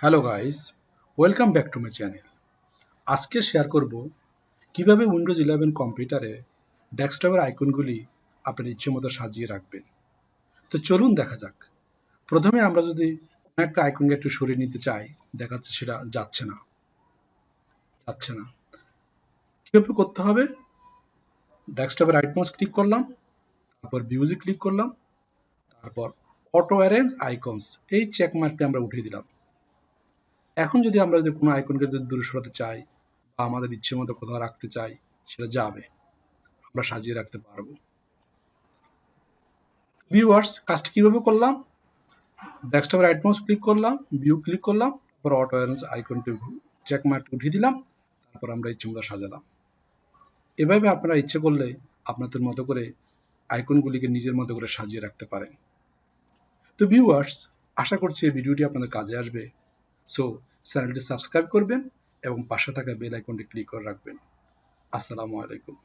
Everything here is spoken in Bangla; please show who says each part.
Speaker 1: Hello guys, welcome back to my channel. আজকে শেয়ার করব কিভাবে উইন্ডোজ 11 কম্পিউটারে ডেস্কটপের আইকনগুলি আপনার ইচ্ছে মতো সাজিয়ে রাখবেন। তো চলুন দেখা যাক। প্রথমে আমরা যদি কোনো একটা আইকনকে একটু সরিয়ে নিতে চাই, দেখাচ্ছে সেটা যাচ্ছে না। কীভাবে করতে হবে? ডেস্কটপের রাইট মাউস ক্লিক করলাম, তারপর ভিউজে ক্লিক করলাম, তারপর অটো অ্যারেঞ্জ আইকনস এই চেক মার্কটি আমরা উঠিয়ে দিলাম। এখন আমরা যদি কোনো আইকনকে যদি দূরে সরাতে চাই বা আমাদের ইচ্ছে মতো কোথাও রাখতে চাই, সেটা যাবে। আমরা সাজিয়ে রাখতে পারবো। ভিউয়ার্স, কাজটি কিভাবে করলাম? ডেস্কটপে রাইট মাউস ক্লিক করলাম, ভিউ ক্লিক করলাম, তারপর অটো অ্যারেঞ্জ আইকনটি চেক মার্ক উঠিয়ে দিলাম, তারপর আমরা ইচ্ছে মতো সাজালাম। এভাবে আপনারা ইচ্ছে করলে আপনাদের মতো করে আইকনগুলিকে নিজের মতো করে সাজিয়ে রাখতে পারেন। তো ভিউয়ার্স, আশা করছি এই ভিডিওটি আপনাদের কাজে আসবে। সো চ্যানেলটি সাবস্ক্রাইব করবেন এবং পাশে থাকা বেল আইকনটি ক্লিক করে রাখবেন। আসসালামু আলাইকুম।